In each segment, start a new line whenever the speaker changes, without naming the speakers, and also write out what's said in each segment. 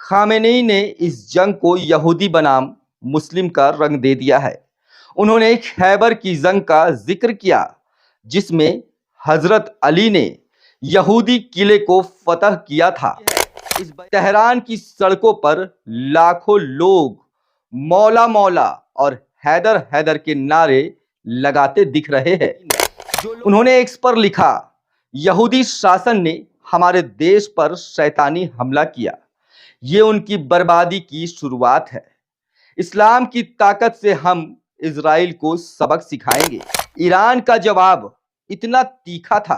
Khamenei ने इस जंग को यहूदी बनाम मुस्लिम का रंग दे दिया है। उन्होंने खैबर की जंग का जिक्र किया, जिसमें हजरत अली ने यहूदी किले को फतह किया था। इस तेहरान की सड़कों पर लाखों लोग मौला मौला और हैदर हैदर के नारे लगाते दिख रहे हैं। उन्होंने एक्स पर लिखा, यहूदी शासन ने हमारे देश पर शैतानी हमला किया, ये उनकी बर्बादी की शुरुआत है। इस्लाम की ताकत से हम इजराइल को सबक सिखाएंगे। ईरान का जवाब इतना तीखा था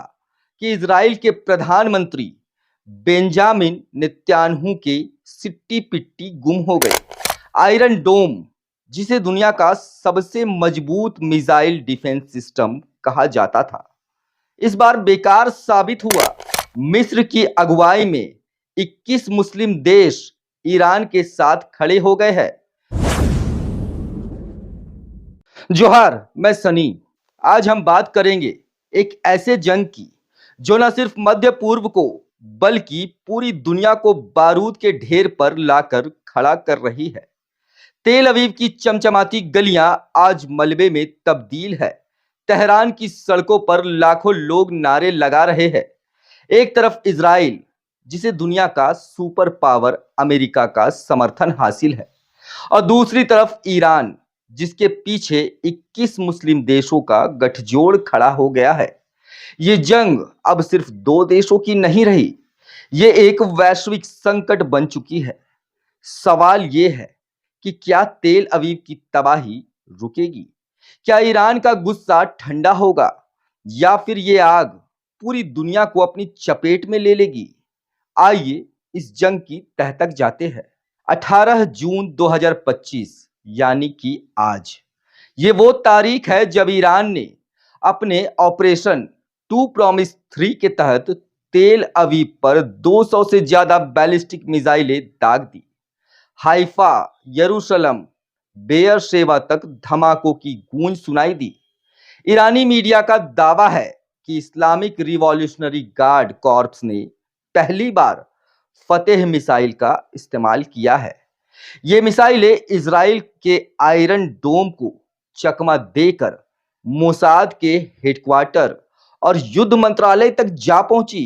कि इजराइल के प्रधानमंत्री बेंजामिन नेतन्याहू के सिट्टी पिट्टी गुम हो गए। आयरन डोम, जिसे दुनिया का सबसे मजबूत मिसाइल डिफेंस सिस्टम कहा जाता था, इस बार बेकार साबित हुआ। मिस्र की अगुवाई में 21 मुस्लिम देश ईरान के साथ खड़े हो गए हैं। जोहार, मैं सनी। आज हम बात करेंगे एक ऐसे जंग की जो न सिर्फ मध्य पूर्व को बल्कि पूरी दुनिया को बारूद के ढेर पर लाकर खड़ा कर रही है। तेल अवीव की चमचमाती गलियां आज मलबे में तब्दील है। तेहरान की सड़कों पर लाखों लोग नारे लगा रहे हैं। एक तरफ इजराइल, जिसे दुनिया का सुपर पावर अमेरिका का समर्थन हासिल है, और दूसरी तरफ ईरान, जिसके पीछे 21 मुस्लिम देशों का गठजोड़ खड़ा हो गया है। ये जंग अब सिर्फ दो देशों की नहीं रही, ये एक वैश्विक संकट बन चुकी है। सवाल ये है कि क्या तेल अवीव की तबाही रुकेगी? क्या ईरान का गुस्सा ठंडा होगा, या फिर ये आग पूरी दुनिया को अपनी चपेट में ले लेगी? आइए इस जंग की तह तक जाते हैं। 18 जून 2025 यानी कि आज, ये वो तारीख है जब ईरान ने अपने ऑपरेशन टू प्रॉमिस 3 के तहत तेल अवीव पर 200 से ज्यादा बैलिस्टिक मिसाइलें दाग दी। हाइफा, यरूशलेम, बेयरशेवा तक धमाकों की गूंज सुनाई दी। ईरानी मीडिया का दावा है कि इस्लामिक रिवॉल्यूशनरी गार्ड कॉर्प्स ने पहली बार फतेह मिसाइल का इस्तेमाल किया है। ये मिसाइलें इजराइल के आयरन डोम को चकमा देकर मोसाद के हेडक्वार्टर और युद्ध मंत्रालय तक जा पहुंची।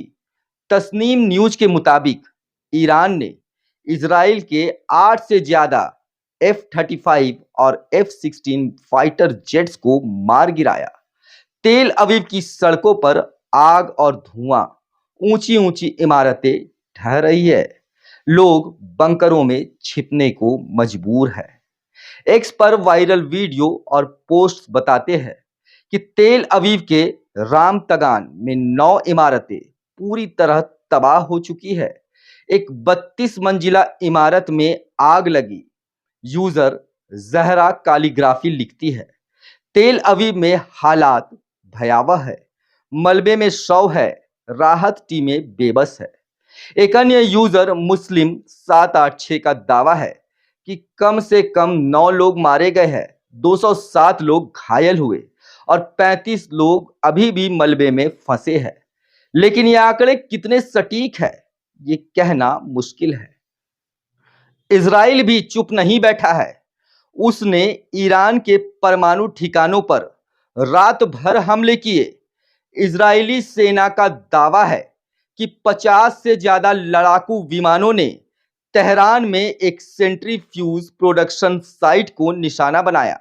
तस्नीम न्यूज के मुताबिक ईरान ने इजराइल के 8 से ज्यादा F-35 और F-16 फाइटर जेट्स को मार गिराया। तेल अवीव की सड़कों पर आग और धुआं, ऊंची ऊंची इमारतें ढह रही है। लोग बंकरों में छिपने को मजबूर है। एक्स पर वायरल वीडियो और पोस्ट बताते हैं कि तेल अवीव के राम तगान में 9 इमारतें पूरी तरह तबाह हो चुकी है। एक 32 मंजिला इमारत में आग लगी। यूजर जहरा कालीग्राफी लिखती है, तेल अवीव में हालात भयावह है, मलबे में शव है, राहत टीमें बेबस है। एक अन्य यूजर मुस्लिम 786 का दावा है कि कम से कम 9 लोग मारे गए हैं, 207 लोग घायल हुए और 35 लोग अभी भी मलबे में फंसे हैं। लेकिन ये आंकड़े कितने सटीक है, ये कहना मुश्किल है। इजराइल भी चुप नहीं बैठा है। उसने ईरान के परमाणु ठिकानों पर रात भर हमले किए। इजरायली सेना का दावा है कि 50 से ज्यादा लड़ाकू विमानों ने तेहरान में एक सेंट्रीफ्यूज प्रोडक्शन साइट को निशाना बनाया,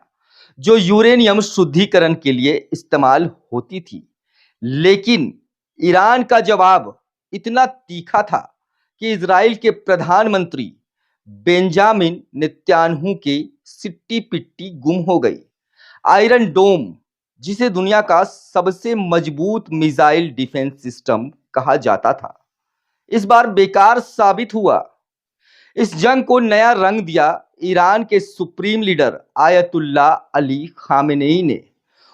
जो यूरेनियम शुद्धिकरण के लिए इस्तेमाल होती थी। लेकिन ईरान का जवाब इतना तीखा था कि इजराइल के प्रधानमंत्री बेंजामिन नेतन्याहू के सिट्टी पिट्टी गुम हो गई। आयरन डोम, जिसे दुनिया का सबसे मजबूत मिसाइल डिफेंस सिस्टम कहा जाता था, इस बार बेकार साबित हुआ। इस जंग को नया रंग दिया ईरान के supreme leader ayatollah Ali Khamenei ने।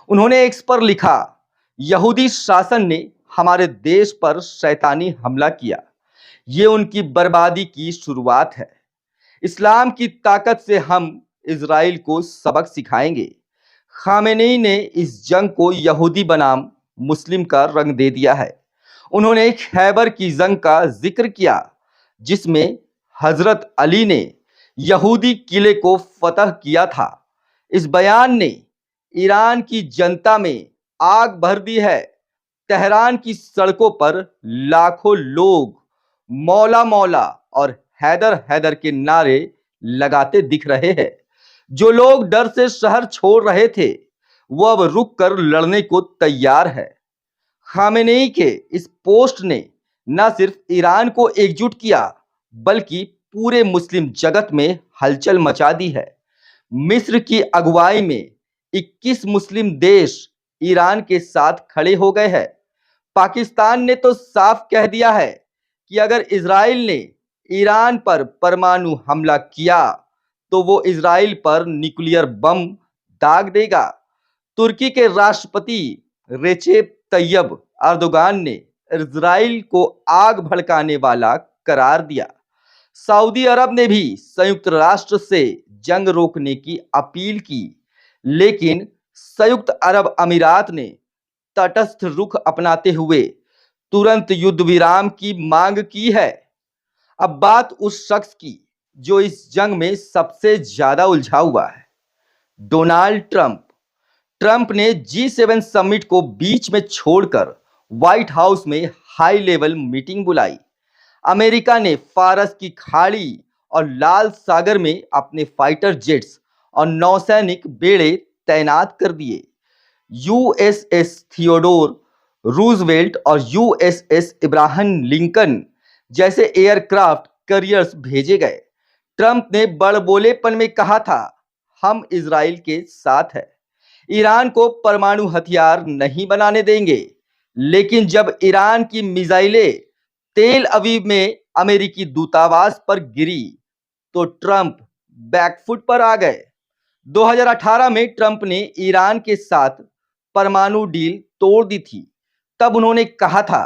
उन्होंने एक्स पर लिखा, यहूदी शासन ने हमारे देश पर शैतानी हमला किया, ये उनकी बर्बादी की शुरुआत है। इस्लाम की ताकत से हम इजराइल को सबक सिखाएंगे। खामेनेई ने इस जंग को यहूदी बनाम मुस्लिम का रंग दे दिया है। उन्होंने खैबर की जंग का जिक्र किया, जिसमें हजरत अली ने यहूदी किले को फतह किया था। इस बयान ने ईरान की जनता में आग भर दी है। तेहरान की सड़कों पर लाखों लोग मौला मौला और हैदर हैदर के नारे लगाते दिख रहे हैं। जो लोग डर से शहर छोड़ रहे थे वो अब रुक कर लड़ने को तैयार है। खामेनेई के इस पोस्ट ने न सिर्फ ईरान को एकजुट किया बल्कि पूरे मुस्लिम जगत में हलचल मचा दी है। मिस्र की अगुवाई में 21 मुस्लिम देश ईरान के साथ खड़े हो गए हैं। पाकिस्तान ने तो साफ कह दिया है कि अगर इजराइल ने ईरान पर परमाणु हमला किया तो वो इजराइल पर न्यूक्लियर बम दाग देगा। तुर्की के राष्ट्रपति रेचेप तैयब अर्दोगान ने इजराइल को आग भड़काने वाला करार दिया। सऊदी अरब ने भी संयुक्त राष्ट्र से जंग रोकने की अपील की, लेकिन संयुक्त अरब अमीरात ने तटस्थ रुख अपनाते हुए तुरंत युद्ध विराम की मांग की है। अब बात उस शख्स की जो इस जंग में सबसे ज्यादा उलझा हुआ है, डोनाल्ड ट्रंप। ट्रंप ने G7 समिट को बीच में छोड़कर व्हाइट हाउस में हाई लेवल मीटिंग बुलाई। अमेरिका ने फारस की खाड़ी और लाल सागर में अपने फाइटर जेट्स और नौसैनिक बेड़े तैनात कर दिए। यूएसएस थियोडोर रूजवेल्ट और यूएसएस इब्राहिम लिंकन जैसे एयरक्राफ्ट कैरियर्स भेजे गए। ट्रंप ने बड़बोलेपन में कहा था, हम इजराइल के साथ हैं, ईरान को परमाणु हथियार नहीं बनाने देंगे। लेकिन जब ईरान की मिसाइलें तेल अवीव में अमेरिकी दूतावास पर गिरी तो ट्रंप बैकफुट पर आ गए। 2018 में ट्रंप ने ईरान के साथ परमाणु डील तोड़ दी थी। तब उन्होंने कहा था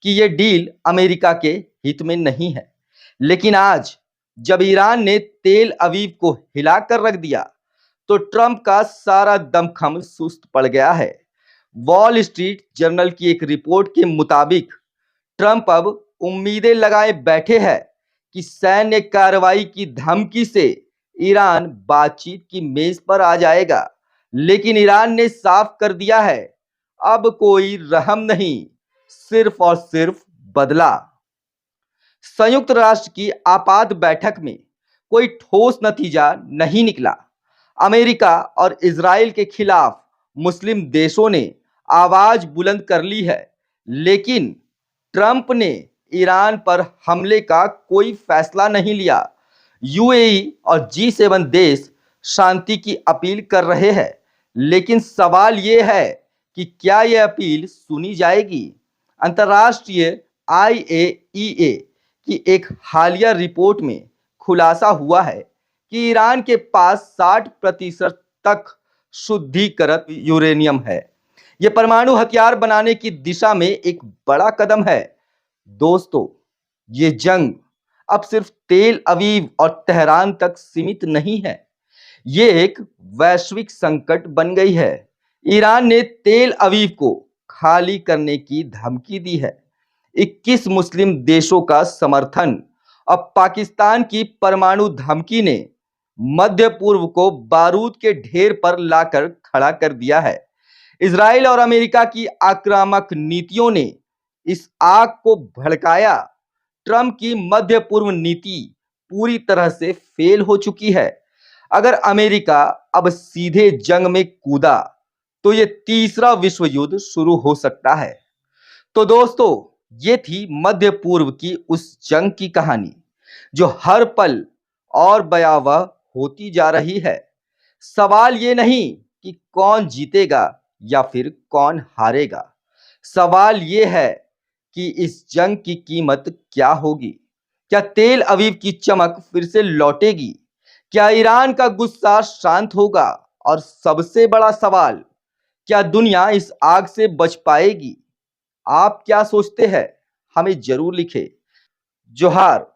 कि यह डील अमेरिका के हित में नहीं है। लेकिन आज जब ईरान ने तेल अवीव को हिलाकर रख दिया तो ट्रंप का सारा दमखम सुस्त पड़ गया है। वॉल स्ट्रीट जर्नल की एक रिपोर्ट के मुताबिक ट्रंप अब उम्मीदें लगाए बैठे हैं कि सैन्य कार्रवाई की धमकी से ईरान बातचीत की मेज पर आ जाएगा। लेकिन ईरान ने साफ कर दिया है, अब कोई रहम नहीं, सिर्फ और सिर्फ बदला। संयुक्त राष्ट्र की आपात बैठक में कोई ठोस नतीजा नहीं निकला। अमेरिका और इजराइल के खिलाफ मुस्लिम देशों ने आवाज बुलंद कर ली है, लेकिन ट्रंप ने ईरान पर हमले का कोई फैसला नहीं लिया। यूएई और G7 देश शांति की अपील कर रहे हैं, लेकिन सवाल यह है कि क्या यह अपील सुनी जाएगी। अंतर्राष्ट्रीय IAEA की एक हालिया रिपोर्ट में खुलासा हुआ है कि ईरान के पास 60% तक शुद्धिकृत यूरेनियम है। यह परमाणु हथियार बनाने की दिशा में एक बड़ा कदम है। दोस्तों, ये जंग अब सिर्फ तेल अवीव और तेहरान तक सीमित नहीं है, ये एक वैश्विक संकट बन गई है। ईरान ने तेल अवीव को खाली करने की धमकी दी है। 21 मुस्लिम देशों का समर्थन। अब पाकिस्तान की परमाणु धमकी ने मध्य पूर्व को बारूद के ढेर पर लाकर खड़ा कर दिया है। इजराइल और अमेरिका की आक्रामक नीतियों ने इस आग को भड़काया। ट्रंप की मध्य पूर्व नीति पूरी तरह से फेल हो चुकी है। अगर अमेरिका अब सीधे जंग में कूदा तो ये तीसरा विश्व युद्ध शुरू हो सकता है। तो दोस्तों, ये थी मध्य पूर्व की उस जंग की कहानी जो हर पल और भयावह होती जा रही है। सवाल ये नहीं कि कौन जीतेगा या फिर कौन हारेगा, सवाल ये है कि इस जंग की कीमत क्या होगी। क्या तेल अवीव की चमक फिर से लौटेगी? क्या ईरान का गुस्सा शांत होगा? और सबसे बड़ा सवाल, क्या दुनिया इस आग से बच पाएगी? आप क्या सोचते हैं? हमें जरूर लिखें। जोहार।